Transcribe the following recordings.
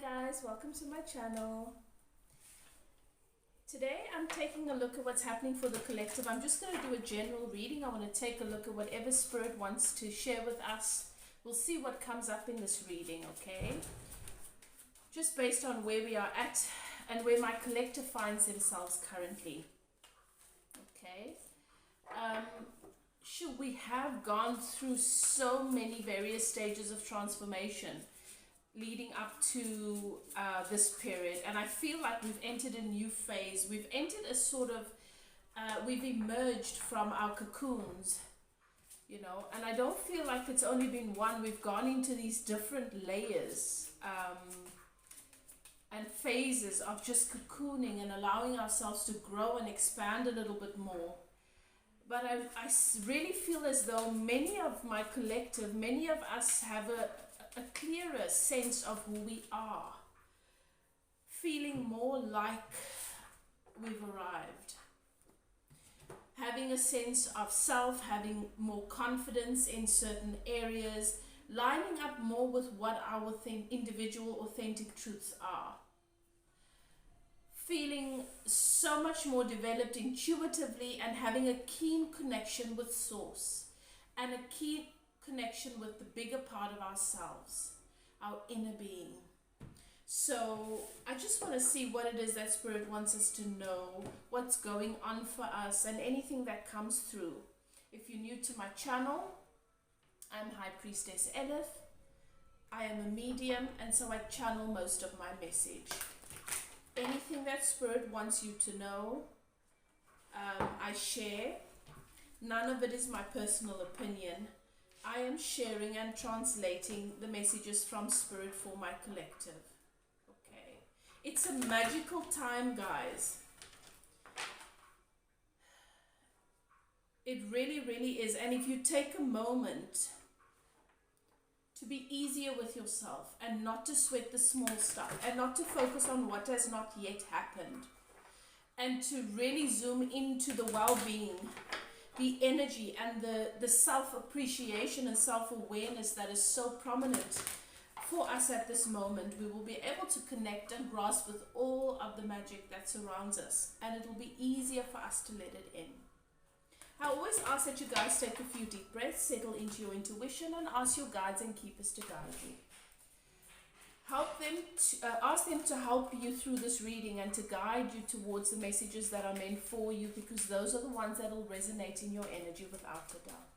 guys, welcome to my channel. Today I'm taking a look at what's happening for the collective. I'm just going to do a general reading. I want to take a look at whatever Spirit wants to share with us. We'll see what comes up in this reading, okay? Just based on where we are at and where my collective finds themselves currently. Okay? We have gone through so many various stages of transformation leading up to this period, and I feel like we've entered a new phase. We've entered a sort of we've emerged from our cocoons, you know, and I don't feel like it's only been one. We've gone into these different layers and phases of just cocooning and allowing ourselves to grow and expand a little bit more. But I really feel as though many of my collective, many of us have a clearer sense of who we are, feeling more like we've arrived, having a sense of self, having more confidence in certain areas, lining up more with what our individual authentic truths are, feeling so much more developed intuitively and having a keen connection with source and a keen connection with the bigger part of ourselves, our inner being. So I just want to see what it is that Spirit wants us to know, what's going on for us, and anything that comes through. If you're new to my channel, I'm High Priestess Elif. I am a medium, and so I channel most of my message. Anything that Spirit wants you to know, I share. None of it is my personal opinion. I am sharing and translating the messages from Spirit for my collective. Okay. It's a magical time, guys. It really, really is. And if you take a moment to be easier with yourself and not to sweat the small stuff and not to focus on what has not yet happened, and to really zoom into the well-being, the energy and the self-appreciation and self-awareness that is so prominent for us at this moment, we will be able to connect and grasp with all of the magic that surrounds us, and it will be easier for us to let it in. I always ask that you guys take a few deep breaths, settle into your intuition, and ask your guides and keepers to guide you. Ask them to help you through this reading and to guide you towards the messages that are meant for you, because those are the ones that will resonate in your energy without a doubt.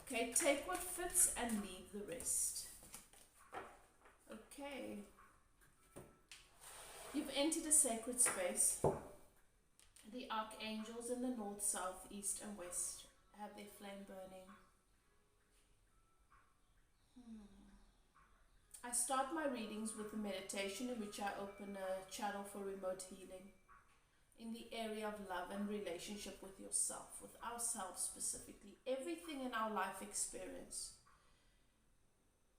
Okay, take what fits and leave the rest. Okay. You've entered a sacred space. The archangels in the north, south, east, and west have their flame burning. I start my readings with a meditation in which I open a channel for remote healing in the area of love and relationship with yourself, with ourselves specifically. Everything in our life experience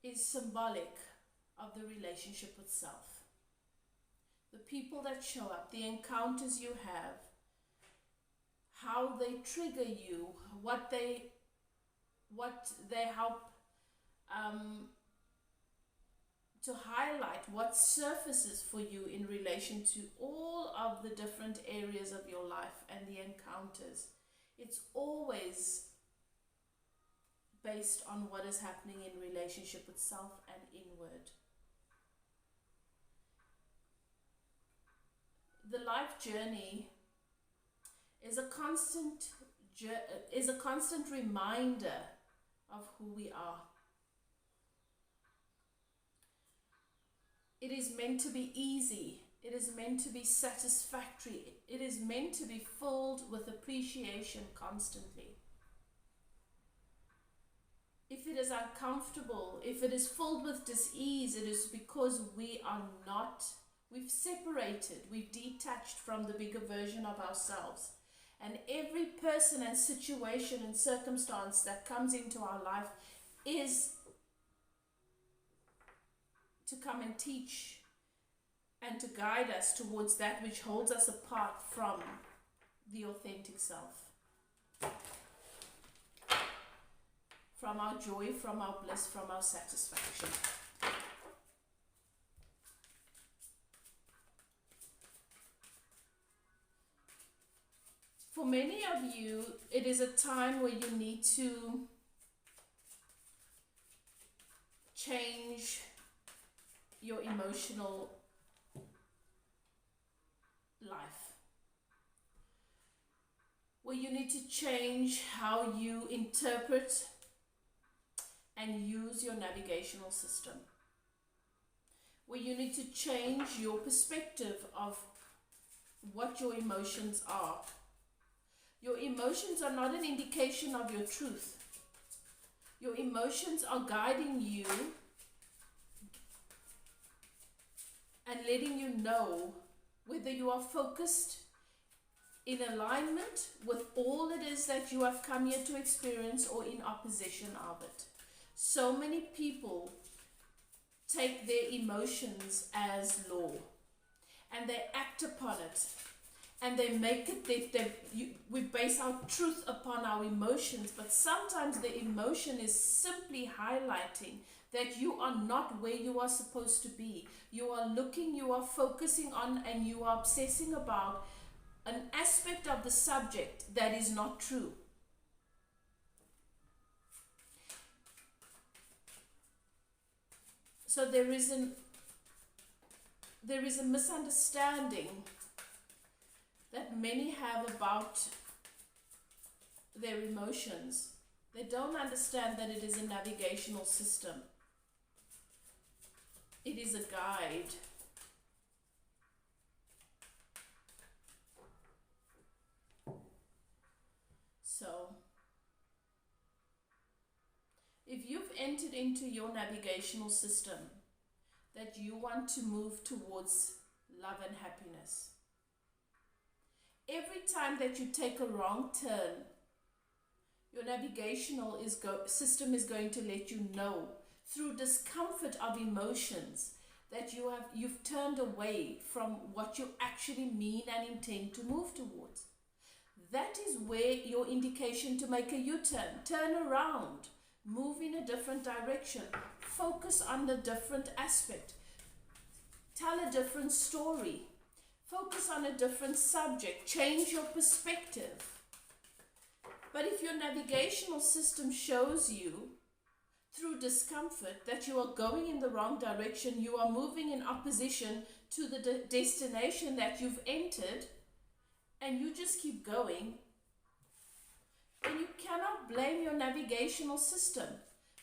is symbolic of the relationship with self. The people that show up, the encounters you have, how they trigger you, what they help to highlight, what surfaces for you in relation to all of the different areas of your life and the encounters. It's always based on what is happening in relationship with self and inward. The life journey is a constant reminder of who we are. It is meant to be easy. It is meant to be satisfactory. It is meant to be filled with appreciation constantly. If it is uncomfortable, if it is filled with dis-ease, it is because we've separated, we've detached from the bigger version of ourselves. And every person and situation and circumstance that comes into our life is to come and teach and to guide us towards that which holds us apart from the authentic self. From our joy, from our bliss, from our satisfaction. For many of you, it is a time where you need to change your emotional life, where you need to change how you interpret and use your navigational system, where you need to change your perspective of what your emotions are. Your emotions are not an indication of your truth. Your emotions are guiding you and letting you know whether you are focused in alignment with all it is that you have come here to experience or in opposition of it. So many people take their emotions as law and they act upon it and they make it, we base our truth upon our emotions, but sometimes the emotion is simply highlighting that you are not where you are supposed to be. You are looking, you are focusing on, and you are obsessing about an aspect of the subject that is not true. So there is a misunderstanding that many have about their emotions. They don't understand that it is a navigational system. It is a guide. So, if you've entered into your navigational system that you want to move towards love and happiness, every time that you take a wrong turn, your navigational system is going to let you know through discomfort of emotions that you've turned away from what you actually mean and intend to move towards. That is where your indication to make a U-turn, turn around, move in a different direction, focus on a different aspect, tell a different story, focus on a different subject, change your perspective. But if your navigational system shows you through discomfort that you are going in the wrong direction, you are moving in opposition to the destination that you've entered, and you just keep going, then you cannot blame your navigational system,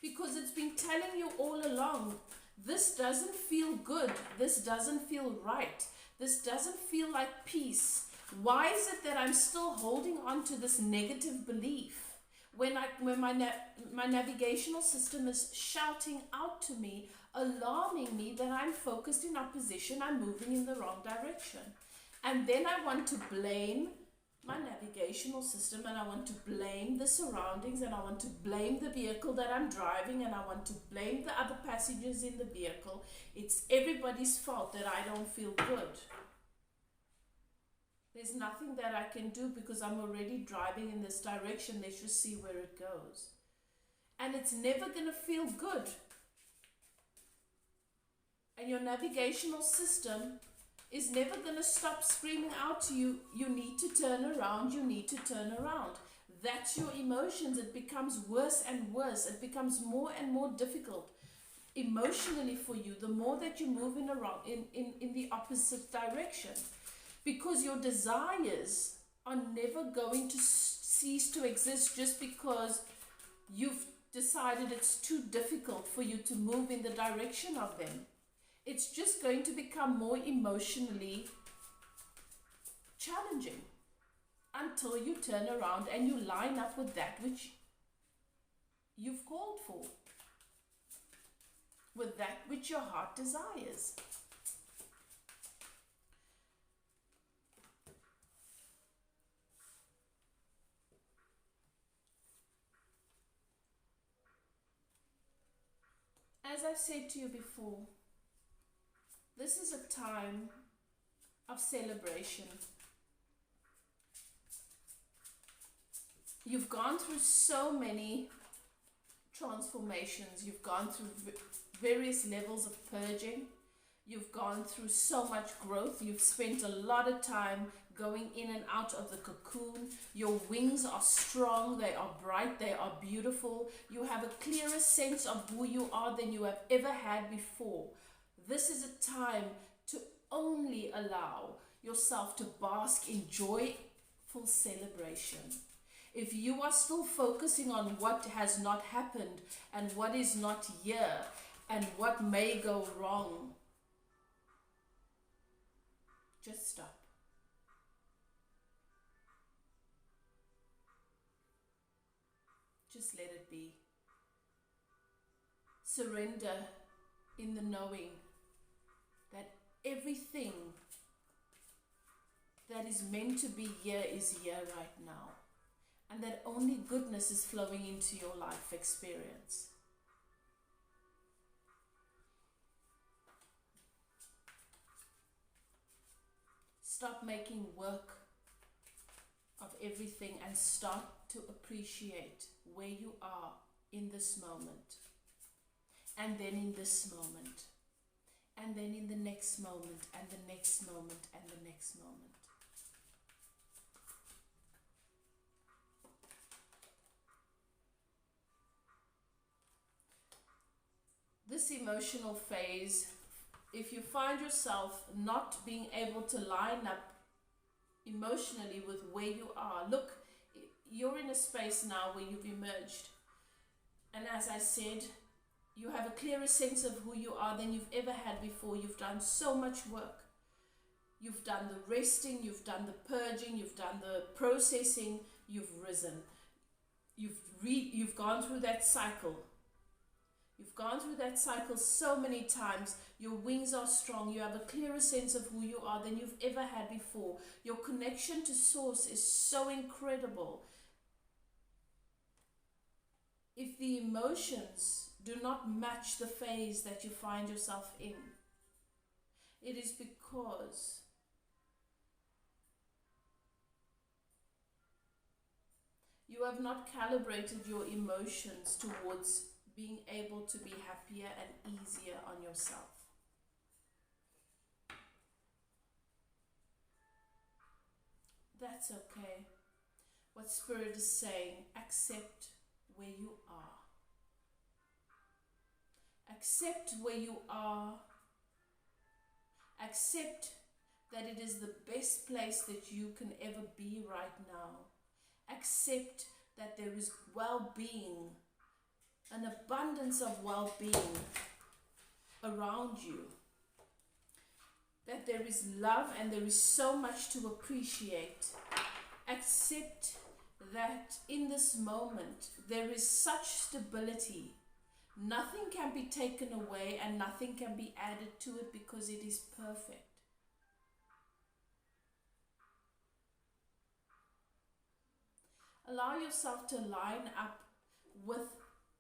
because it's been telling you all along, this doesn't feel good, this doesn't feel right, this doesn't feel like peace. Why is it that I'm still holding on to this negative belief when my navigational system is shouting out to me, alarming me that I'm focused in opposition, I'm moving in the wrong direction? And then I want to blame my navigational system, and I want to blame the surroundings, and I want to blame the vehicle that I'm driving, and I want to blame the other passengers in the vehicle. It's everybody's fault that I don't feel good. There's nothing that I can do because I'm already driving in this direction. Let's just see where it goes. And it's never going to feel good. And your navigational system is never going to stop screaming out to you, you need to turn around, you need to turn around. That's your emotions. It becomes worse and worse. It becomes more and more difficult emotionally for you the more that you move in the opposite direction. Because your desires are never going to cease to exist just because you've decided it's too difficult for you to move in the direction of them. It's just going to become more emotionally challenging until you turn around and you line up with that which you've called for, with that which your heart desires. As I've said to you before, this is a time of celebration. You've gone through so many transformations. You've gone through various levels of purging. You've gone through so much growth. You've spent a lot of time going in and out of the cocoon. Your wings are strong, they are bright, they are beautiful. You have a clearer sense of who you are than you have ever had before. This is a time to only allow yourself to bask in joyful celebration. If you are still focusing on what has not happened and what is not here and what may go wrong, just stop. Just let it be. Surrender in the knowing that everything that is meant to be here is here right now, and that only goodness is flowing into your life experience. Stop making work of everything and start to appreciate where you are in this moment, and then in this moment, and then in the next moment, and the next moment, and the next moment. This emotional phase, if you find yourself not being able to line up emotionally with where you are, look, you're in a space now where you've emerged. And as I said, you have a clearer sense of who you are than you've ever had before. You've done so much work. You've done the resting, you've done the purging, you've done the processing, you've risen. You've gone through that cycle. You've gone through that cycle so many times. Your wings are strong. You have a clearer sense of who you are than you've ever had before. Your connection to Source is so incredible. If the emotions do not match the phase that you find yourself in, it is because you have not calibrated your emotions towards being able to be happier and easier on yourself. That's okay. What Spirit is saying, accept where you are. Accept where you are. Accept that it is the best place that you can ever be right now. Accept that there is well-being, an abundance of well-being around you, that there is love and there is so much to appreciate. Accept that in this moment there is such stability. Nothing can be taken away and nothing can be added to it because it is perfect. Allow yourself to line up with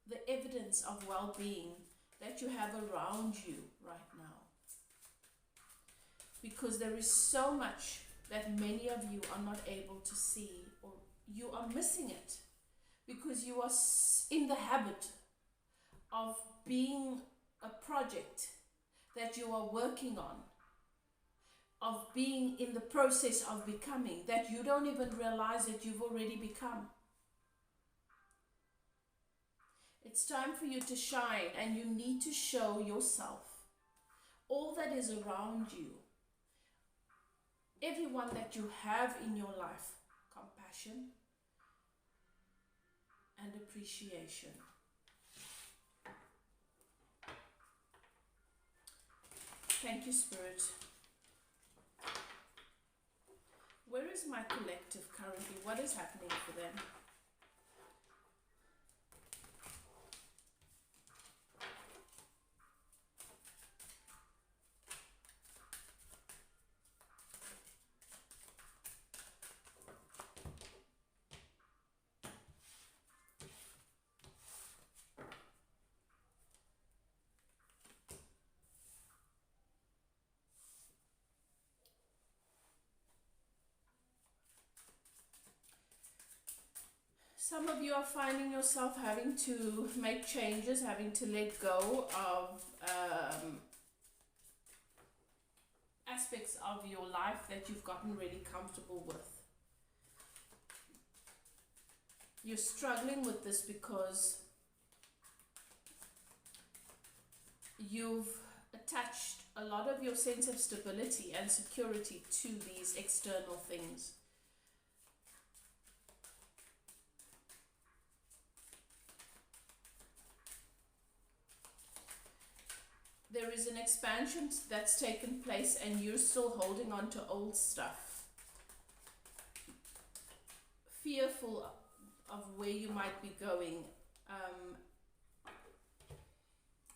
the evidence of well-being that you have around you right now. Because there is so much that many of you are not able to see, or you are missing it because you are in the habit of being a project that you are working on, of being in the process of becoming, that you don't even realize that you've already become. It's time for you to shine, and you need to show yourself, all that is around you, everyone that you have in your life, compassion and appreciation. Thank you, Spirit. Where is my collective currently? What is happening for them? Some of you are finding yourself having to make changes, having to let go of aspects of your life that you've gotten really comfortable with. You're struggling with this because you've attached a lot of your sense of stability and security to these external things. There is an expansion that's taken place and you're still holding on to old stuff. Fearful of where you might be going,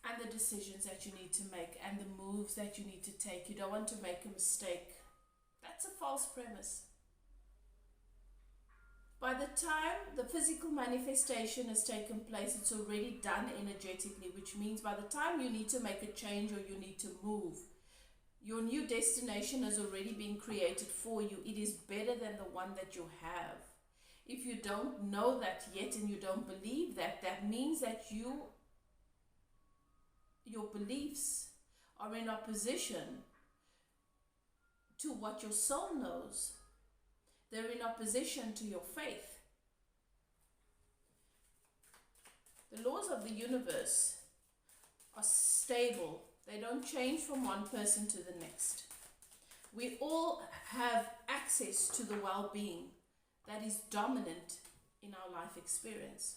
and the decisions that you need to make and the moves that you need to take. You don't want to make a mistake. That's a false premise. By the time the physical manifestation has taken place, it's already done energetically, which means by the time you need to make a change or you need to move, your new destination has already been created for you. It is better than the one that you have. If you don't know that yet and you don't believe that, that means that your beliefs are in opposition to what your soul knows. They're in opposition to your faith. The laws of the universe are stable. They don't change from one person to the next. We all have access to the well-being that is dominant in our life experience.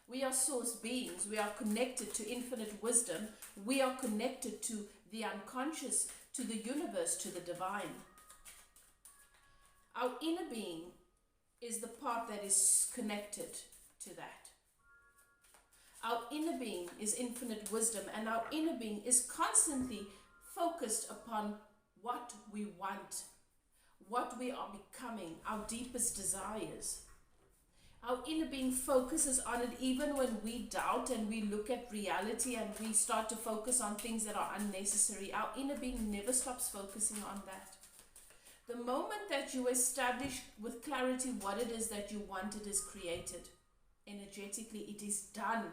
We are source beings. We are connected to infinite wisdom. We are connected to the unconscious, to the universe, to the divine. Our inner being is the part that is connected to that. Our inner being is infinite wisdom, and our inner being is constantly focused upon what we want, what we are becoming, our deepest desires. Our inner being focuses on it even when we doubt and we look at reality and we start to focus on things that are unnecessary. Our inner being never stops focusing on that. The moment that you establish with clarity what it is that you want, it is created. Energetically, it is done.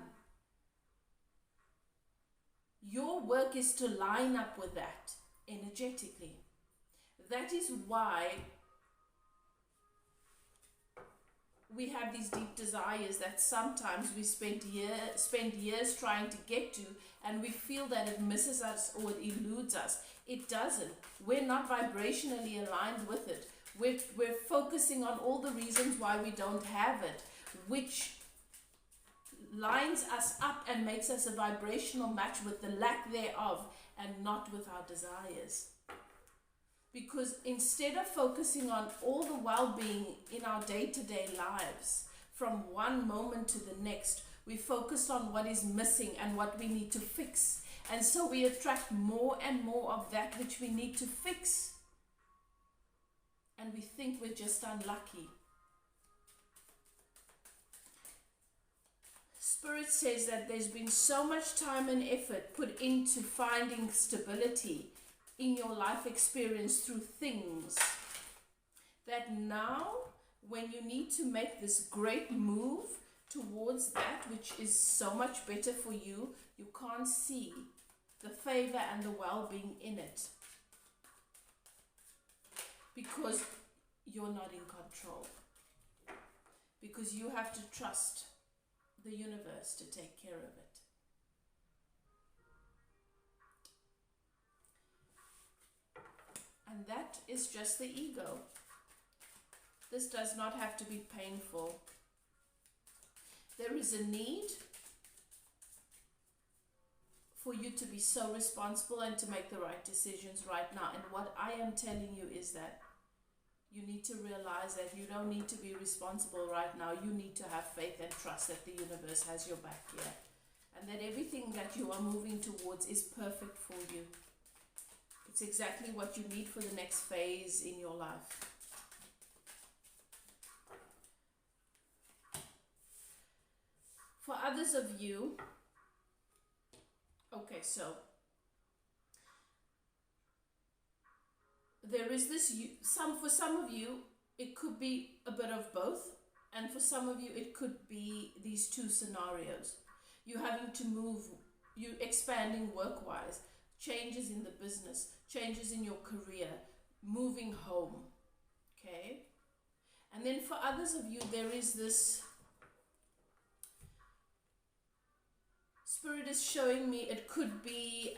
Your work is to line up with that energetically. That is why we have these deep desires that sometimes we spend years trying to get to, and we feel that it misses us or it eludes us. It doesn't. We're not vibrationally aligned with it. We're focusing on all the reasons why we don't have it, which lines us up and makes us a vibrational match with the lack thereof and not with our desires. Because instead of focusing on all the well-being in our day-to-day lives, from one moment to the next, we focus on what is missing and what we need to fix. And so we attract more and more of that which we need to fix. And we think we're just unlucky. Spirit says that there's been so much time and effort put into finding stability in your life experience through things, that now when you need to make this great move towards that which is so much better for you, you can't see the favor and the well-being in it because you're not in control, because you have to trust the universe to take care of it. And that is just the ego. This does not have to be painful. There is a need for you to be so responsible and to make the right decisions right now. And what I am telling you is that you need to realize that you don't need to be responsible right now. You need to have faith and trust that the universe has your back here. And that everything that you are moving towards is perfect for you. It's exactly what you need for the next phase in your life. For others of you, okay, so there is this, for some of you, it could be a bit of both. And for some of you, it could be these two scenarios. You having to move, you expanding work-wise, changes in the business, changes in your career, moving home. Okay? And then for others of you, there is this, Spirit is showing me it could be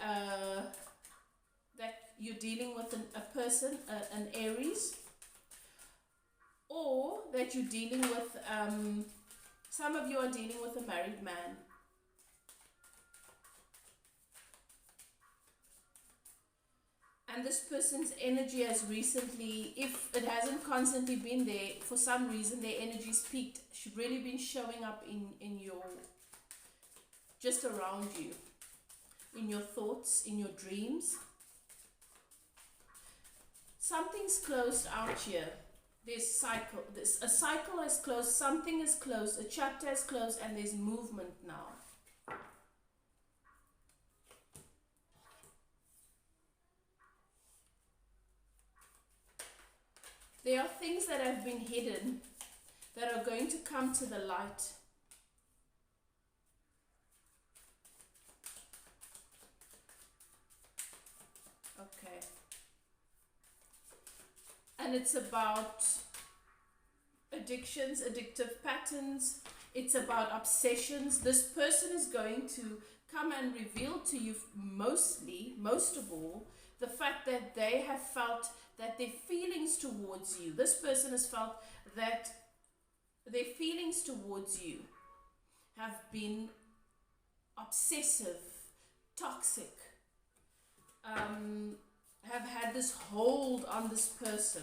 that you're dealing with a person, an Aries, or that you're dealing with, some of you are dealing with a married man. And this person's energy has recently, if it hasn't constantly been there, for some reason their energy's peaked, should really been showing up in your, just around you, in your thoughts, in your dreams. Something's closed out here. There's cycle. A cycle has closed, something is closed, a chapter has closed, and there's movement now. There are things that have been hidden that are going to come to the light. Okay. And it's about addictions, addictive patterns. It's about obsessions. This person is going to come and reveal to you most of all, the fact that they have felt that their feelings towards you, this person has felt that their feelings towards you have been obsessive, toxic, have had this hold on this person.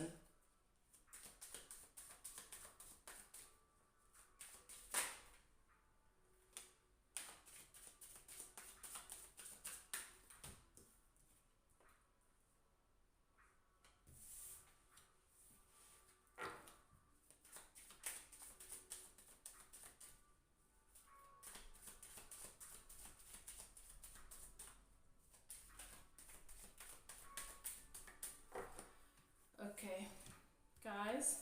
Okay, guys.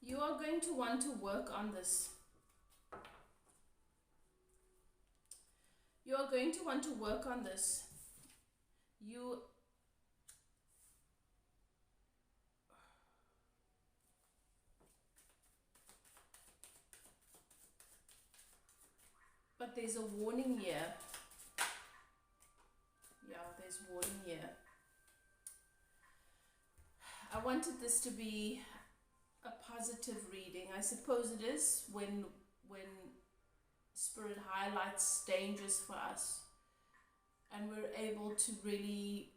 You are going to want to work on this. You are going to want to work on this. But there's a warning here. Yeah, there's warning here. I wanted this to be a positive reading. I suppose it is when Spirit highlights dangers for us and we're able to really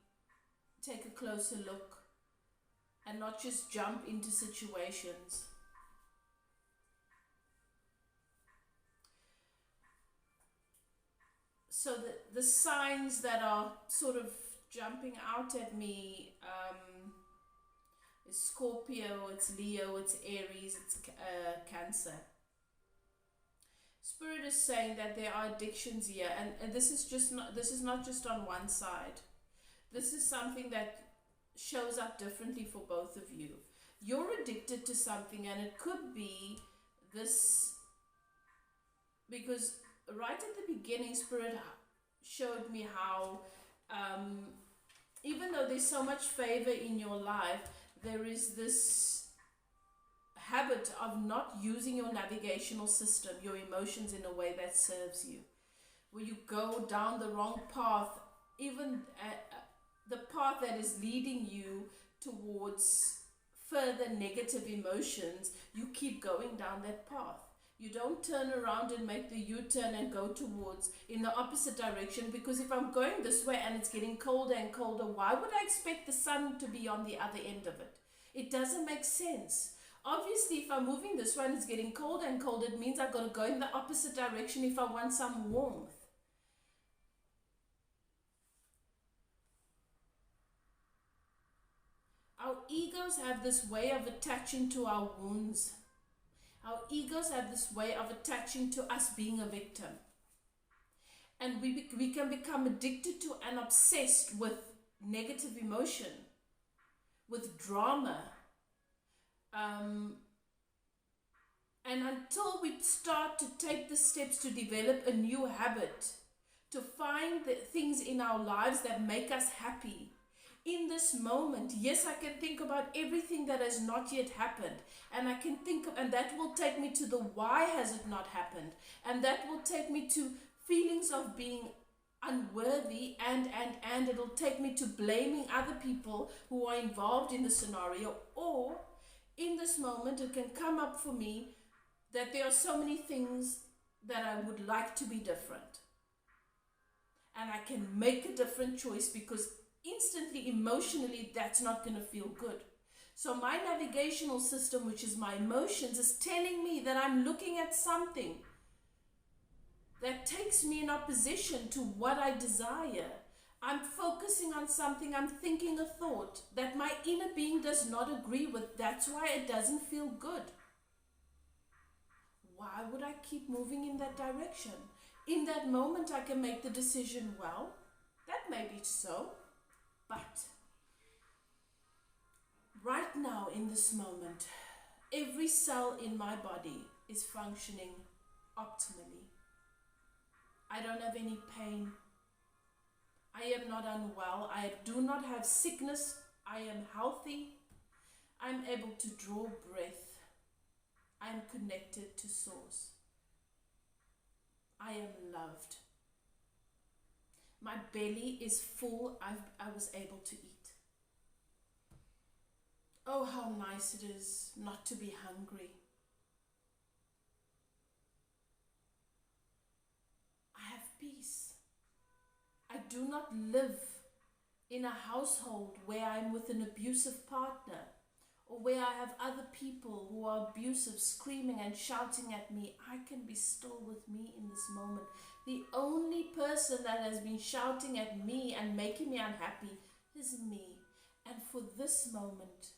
take a closer look and not just jump into situations. So the signs that are sort of jumping out at me is Scorpio, it's Leo, it's Aries, it's Cancer. Spirit is saying that there are addictions here, and this is not just on one side. This is something that shows up differently for both of you. You're addicted to something, and it could be this, because right at the beginning, Spirit showed me how even though there's so much favor in your life, there is this habit of not using your navigational system, your emotions, in a way that serves you, where you go down the wrong path, even the path that is leading you towards further negative emotions. You keep going down that path. You don't turn around and make the U-turn and go towards in the opposite direction, because if I'm going this way and it's getting colder and colder, why would I expect the sun to be on the other end of it? It doesn't make sense. Obviously, if I'm moving this way and it's getting colder and colder, it means I've got to go in the opposite direction if I want some warmth. Our egos have this way of attaching to our wounds. Our egos have this way of attaching to us being a victim. And we can become addicted to and obsessed with negative emotion, with drama. And until we start to take the steps to develop a new habit, to find the things in our lives that make us happy, in this moment, yes, I can think about everything that has not yet happened, and I can think of, and that will take me to the why has it not happened, and that will take me to feelings of being unworthy, and it'll take me to blaming other people who are involved in the scenario. Or in this moment, it can come up for me that there are so many things that I would like to be different, and I can make a different choice, because instantly, emotionally, that's not going to feel good. So my navigational system, which is my emotions, is telling me that I'm looking at something that takes me in opposition to what I desire. I'm focusing on something, I'm thinking a thought that my inner being does not agree with. That's why it doesn't feel good. Why would I keep moving in that direction? In that moment, I can make the decision, well, that may be so, but right now, in this moment, every cell in my body is functioning optimally. I don't have any pain. I am not unwell. I do not have sickness. I am healthy. I'm able to draw breath. I am connected to Source. I am loved. My belly is full. I was able to eat. Oh, how nice it is not to be hungry. I have peace. I do not live in a household where I'm with an abusive partner, or where I have other people who are abusive, screaming and shouting at me. I can be still with me in this moment. The only person that has been shouting at me and making me unhappy is me. And for this moment,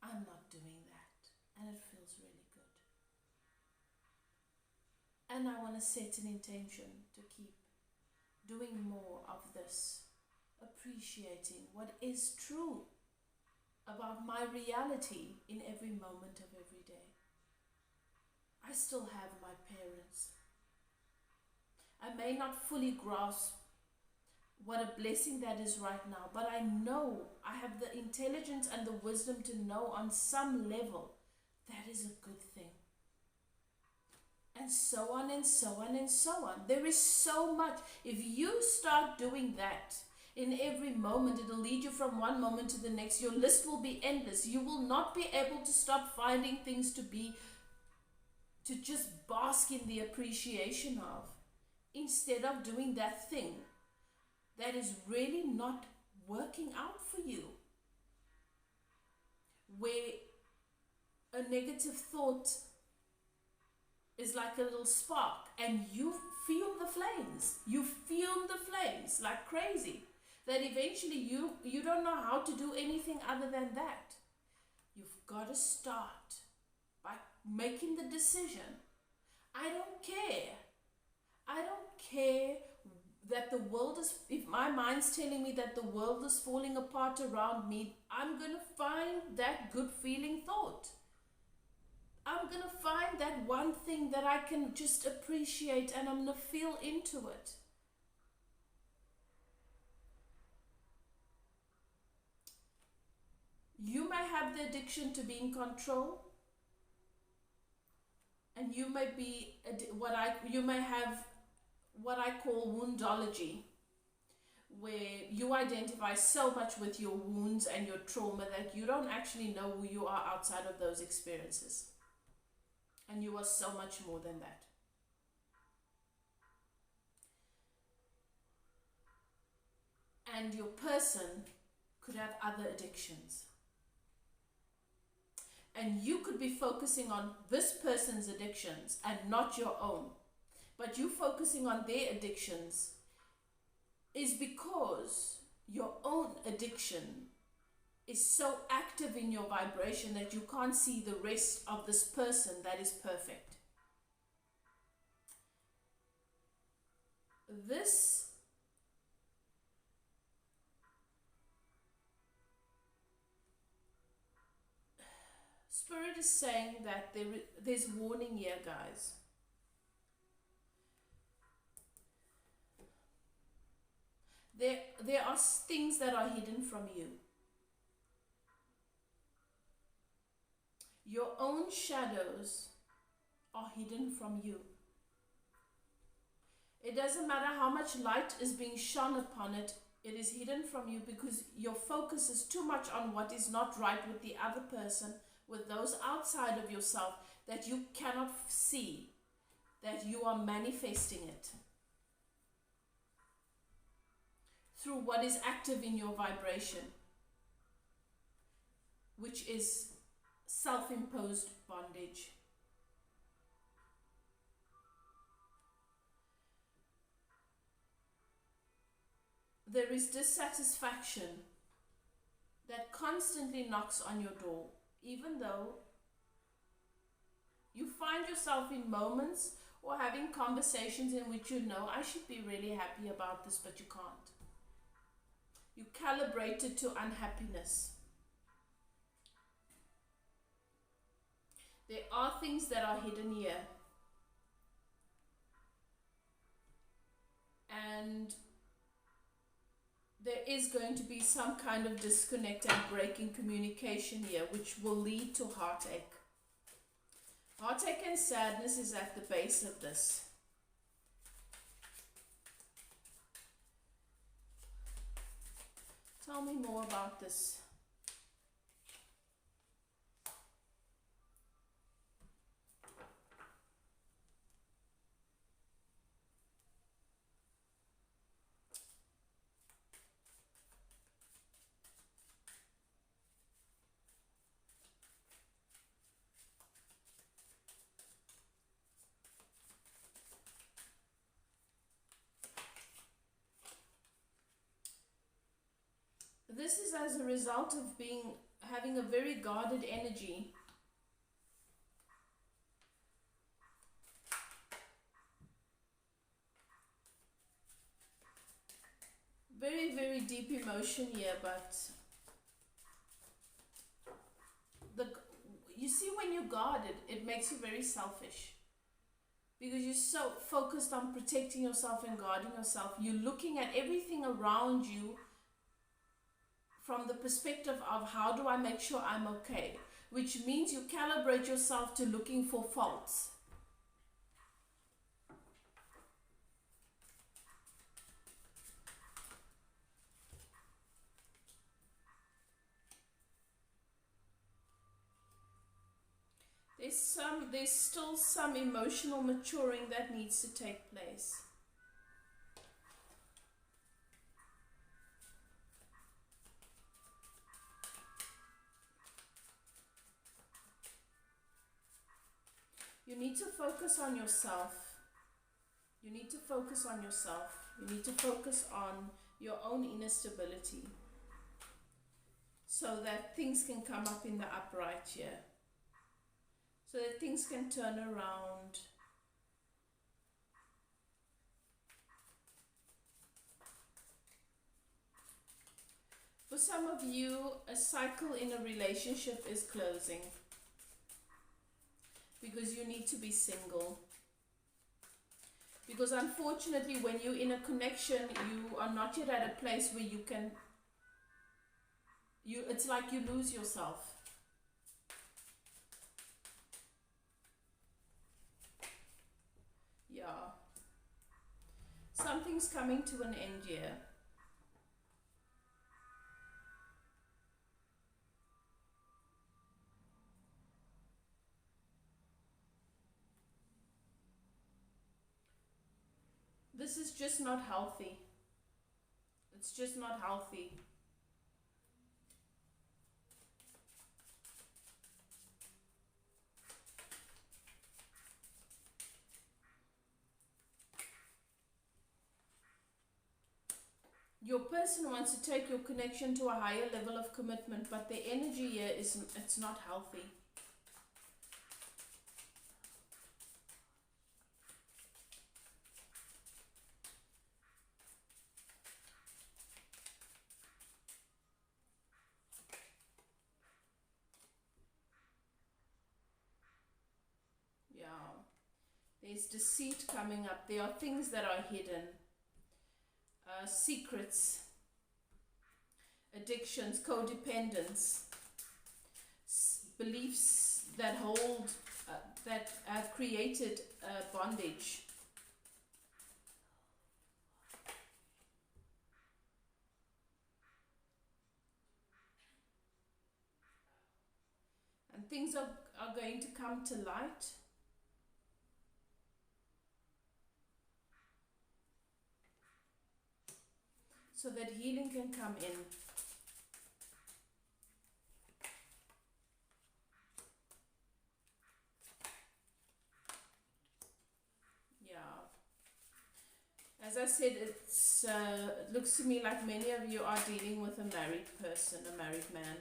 I'm not doing that. And it feels really good. And I want to set an intention to keep doing more of this, appreciating what is true about my reality in every moment of every day. I still have my parents. I may not fully grasp what a blessing that is right now, but I know I have the intelligence and the wisdom to know on some level that is a good thing. And so on and so on and so on. There is so much. If you start doing that in every moment, it'll lead you from one moment to the next. Your list will be endless. You will not be able to stop finding things to just bask in the appreciation of, instead of doing that thing that is really not working out for you, where a negative thought is like a little spark, and you fume the flames. You fume the flames like crazy, that eventually you don't know how to do anything other than that. You've got to start by making the decision. I don't care. I don't care that the world is, if my mind's telling me that the world is falling apart around me, I'm going to find that good feeling thought. I'm going to find that one thing that I can just appreciate, and I'm going to feel into it. You may have the addiction to be in control, and you may be you may have what I call woundology, where you identify so much with your wounds and your trauma that you don't actually know who you are outside of those experiences. And you are so much more than that. And your person could have other addictions. And you could be focusing on this person's addictions and not your own. But you focusing on their addictions is because your own addiction is so active in your vibration that you can't see the rest of this person that is perfect. this Spirit is saying that there's warning here, guys. There are things that are hidden from you. Your own shadows are hidden from you. It doesn't matter how much light is being shone upon it, it is hidden from you because your focus is too much on what is not right with the other person, with those outside of yourself, that you cannot see, that you are manifesting it through what is active in your vibration, which is self-imposed bondage. There is dissatisfaction that constantly knocks on your door, even though you find yourself in moments or having conversations in which you know, I should be really happy about this, but you can't. You calibrate it to unhappiness. There are things that are hidden here. And there is going to be some kind of disconnect and break in communication here, which will lead to heartache. Heartache and sadness is at the base of this. Tell me more about this. This is as a result of having a very guarded energy. Very, very deep emotion here, but you see, when you're guarded, it makes you very selfish. Because you're so focused on protecting yourself and guarding yourself. You're looking at everything around you from the perspective of how do I make sure I'm okay, which means you calibrate yourself to looking for faults. There's still some emotional maturing that needs to take place. You need to focus on yourself. You need to focus on yourself. You need to focus on your own inner stability so that things can come up in the upright here. So that things can turn around. For some of you, a cycle in a relationship is closing because you need to be single. Because unfortunately, when you're in a connection, you are not yet at a place where you can, it's like you lose yourself. Yeah. Something's coming to an end here. This is just not healthy. It's just not healthy. Your person wants to take your connection to a higher level of commitment, but the energy here it's not healthy. There's deceit coming up. There are things that are hidden, secrets, addictions, codependence, beliefs that hold, that have created bondage. And things are going to come to light. So that healing can come in. Yeah. As I said, it looks to me like many of you are dealing with a married person, a married man.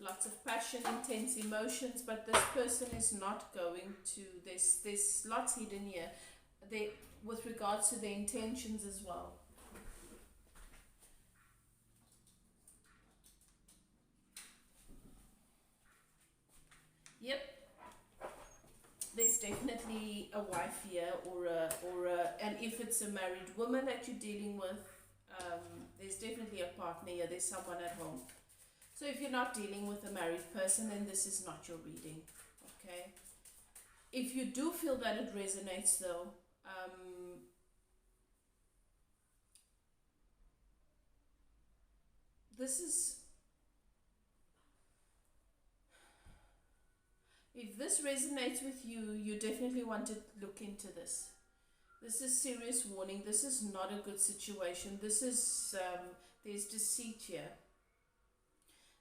Lots of passion, intense emotions, but this person is not going to, there's lots hidden here. With regards to their intentions as well. Yep, there's definitely a wife here, and if it's a married woman that you're dealing with, there's definitely a partner here. There's someone at home. So if you're not dealing with a married person, then this is not your reading. Okay. If you do feel that it resonates, though. If this resonates with you, you definitely want to look into this. This is serious warning. This is not a good situation. This is, there's deceit here.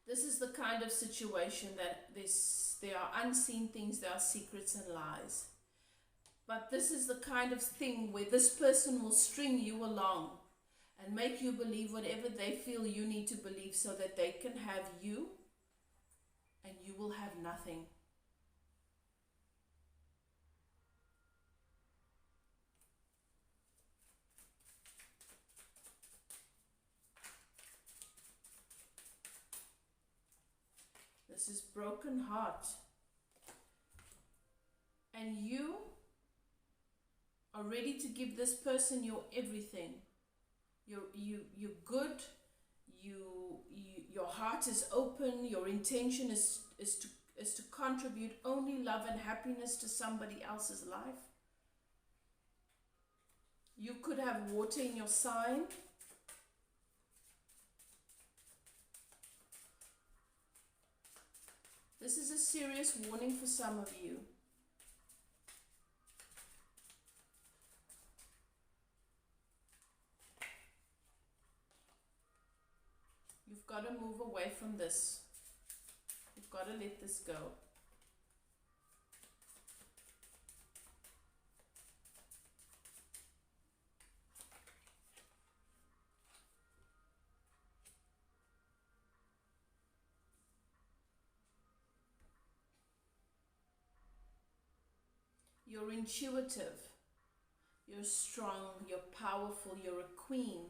This is the kind of situation that there are unseen things, there are secrets and lies. But this is the kind of thing where this person will string you along and make you believe whatever they feel you need to believe so that they can have you and you will have nothing. This is broken heart. And you are ready to give this person your everything. You're good. Your heart is open. Your intention is to contribute only love and happiness to somebody else's life. You could have water in your sign. This is a serious warning for some of you. You've got to move away from this. You've got to let this go. You're intuitive. You're strong. You're powerful. You're a queen.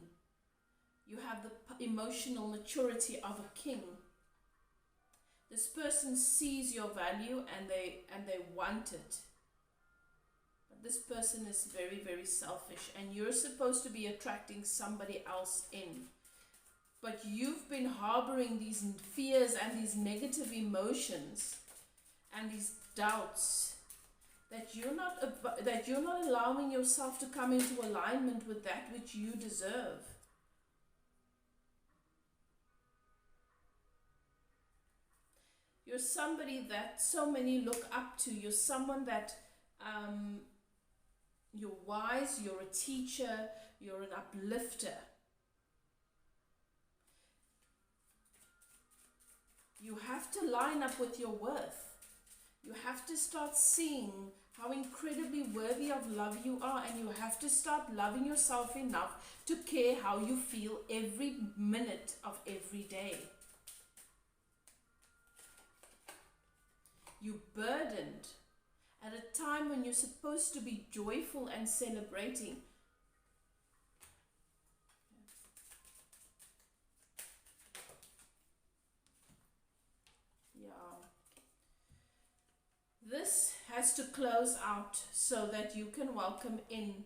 You have the emotional maturity of a king. This person sees your value and they want it. But this person is very, very selfish, and you're supposed to be attracting somebody else in. But you've been harboring these fears and these negative emotions and these doubts that you're not allowing yourself to come into alignment with that which you deserve. You're somebody that so many look up to. You're someone that you're wise, you're a teacher, you're an uplifter. You have to line up with your worth. You have to start seeing how incredibly worthy of love you are, and you have to start loving yourself enough to care how you feel every minute of every day. You're burdened at a time when you're supposed to be joyful and celebrating. Yeah. has to close out so that you can welcome in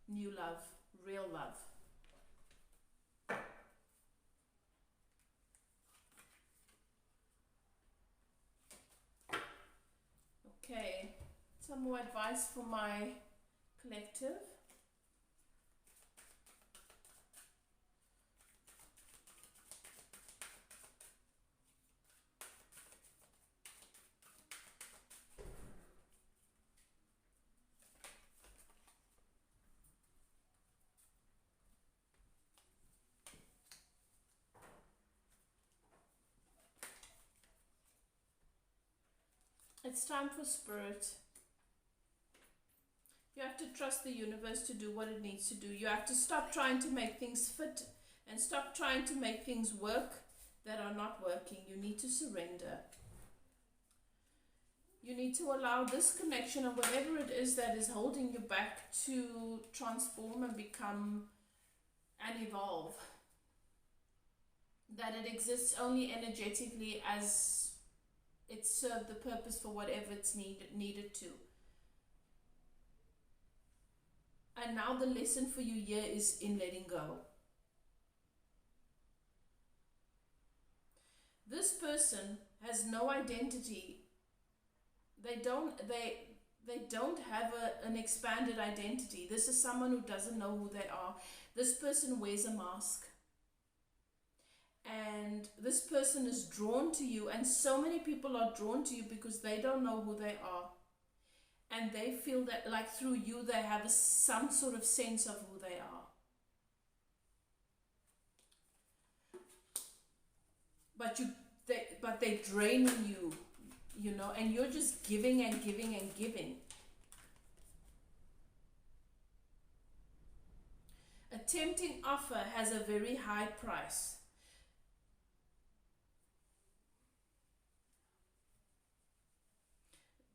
new love, real love. Okay, some more advice for my collective. It's time for spirit. You have to trust the universe to do what it needs to do. You have to stop trying to make things fit and stop trying to make things work that are not working. You need to surrender. You need to allow this connection of whatever it is that is holding you back to transform and become and evolve. That it exists only energetically as it served the purpose for whatever it's needed to. And now the lesson for you here is in letting go. This person has no identity. They don't have an expanded identity. This is someone who doesn't know who they are. This person wears a mask. And this person is drawn to you, and so many people are drawn to you because they don't know who they are. And they feel that like through you they have some sort of sense of who they are. But they're draining you, you know, and you're just giving and giving and giving. A tempting offer has a very high price.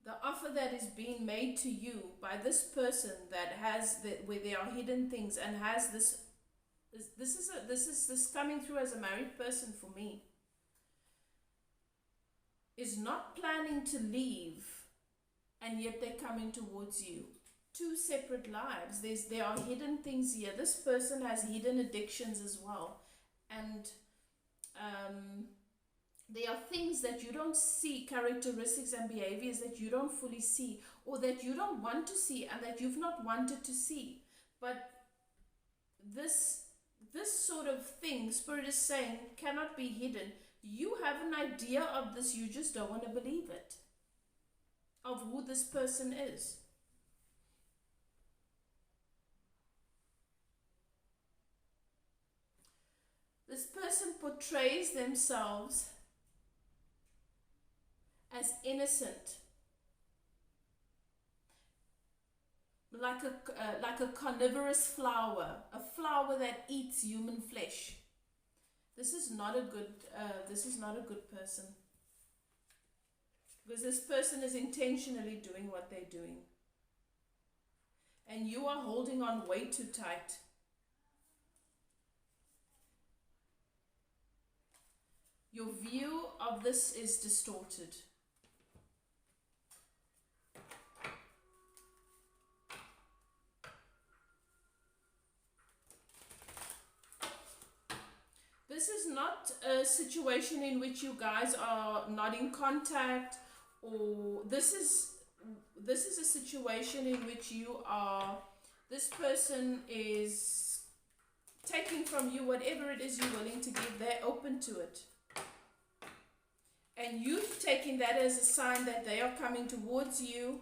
The offer that is being made to you by this person that has where there are hidden things and has this is coming through as a married person for me, is not planning to leave, and yet they're coming towards you. Two separate lives. There are hidden things here. This person has hidden addictions as well, and there are things that you don't see, characteristics and behaviors that you don't fully see, or that you don't want to see and that you've not wanted to see. But this sort of thing, Spirit is saying, cannot be hidden. You have an idea of this, you just don't want to believe it, of who this person is. This person portrays themselves as innocent, like a carnivorous flower, a flower that eats human flesh. This is not a good person, because this person is intentionally doing what they're doing, and you are holding on way too tight. Your view of this is distorted. This is not a situation in which you guys are not in contact, or this is a situation in which this person is taking from you whatever it is you're willing to give. They're open to it. And you've taken that as a sign that they are coming towards you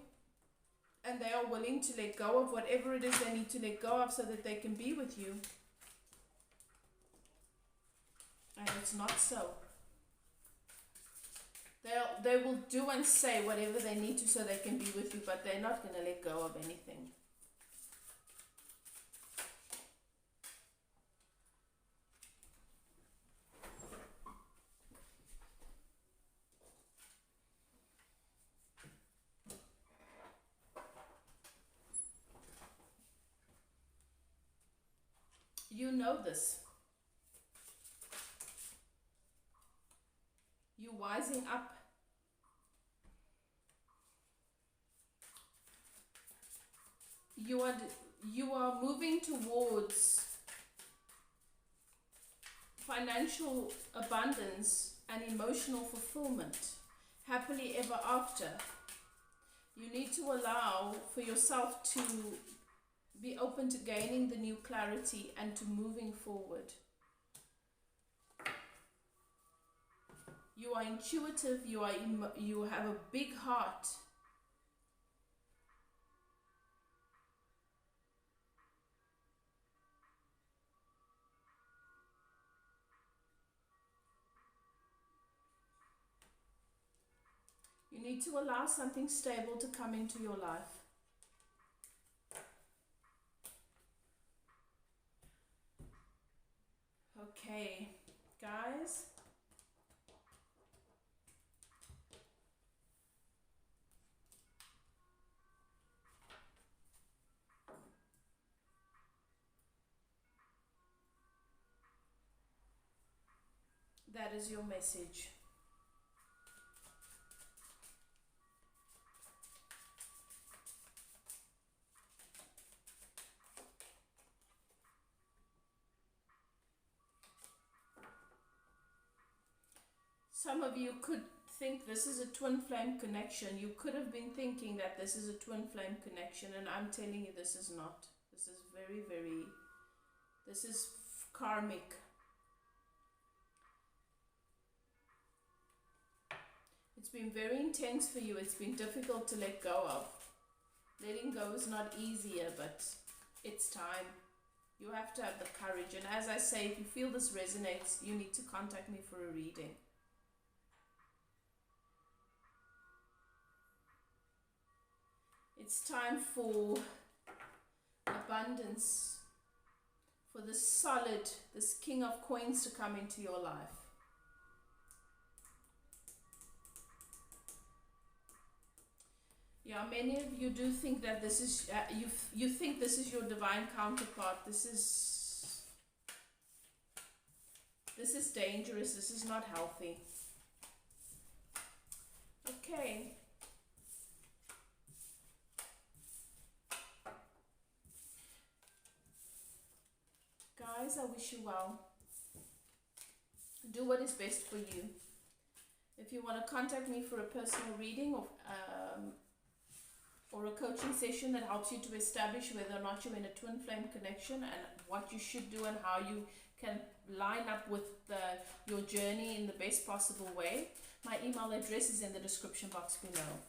and they are willing to let go of whatever it is they need to let go of so that they can be with you. And it's not so. They will do and say whatever they need to so they can be with you, but they're not going to let go of anything. You know this. You're wising up. you are moving towards financial abundance and emotional fulfillment, happily ever after. You need to allow for yourself to be open to gaining the new clarity and to moving forward. You are intuitive, you have a big heart. You need to allow something stable to come into your life. Okay, guys. That is your message. Some of you could think this is a twin flame connection. You could have been thinking that this is a twin flame connection, and I'm telling you this is not. This is this is karmic. It's been very intense for you. It's been difficult to let go of. Letting go is not easier, but it's time. You have to have the courage. And as I say, if you feel this resonates, you need to contact me for a reading. It's time for abundance, for this King of Coins to come into your life. Yeah, many of you do think that this is, you think this is your divine counterpart. This is dangerous. This is not healthy. Okay. Guys, I wish you well. Do what is best for you. If you want to contact me for a personal reading or a coaching session that helps you to establish whether or not you're in a twin flame connection and what you should do and how you can line up with your journey in the best possible way, my email address is in the description box below.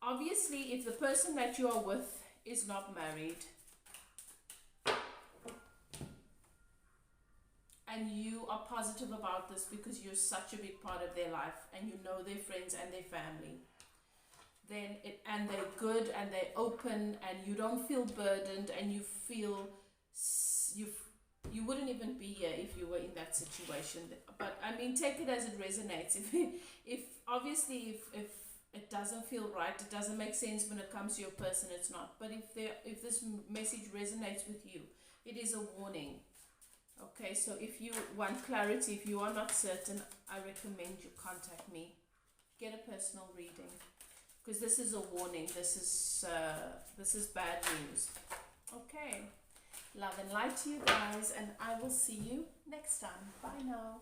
Obviously, if the person that you are with is not married, and you are positive about this because you're such a big part of their life and you know their friends and their family, then and they're good and they're open and you don't feel burdened and you feel you wouldn't even be here if you were in that situation. But I mean, take it as it resonates. If obviously if it doesn't feel right, it doesn't make sense when it comes to your person, it's not. But if this message resonates with you, it is a warning. Okay, so if you want clarity, if you are not certain, I recommend you contact me. Get a personal reading, because this is a warning. This is bad news. Okay, love and light to you guys, and I will see you next time. Bye now.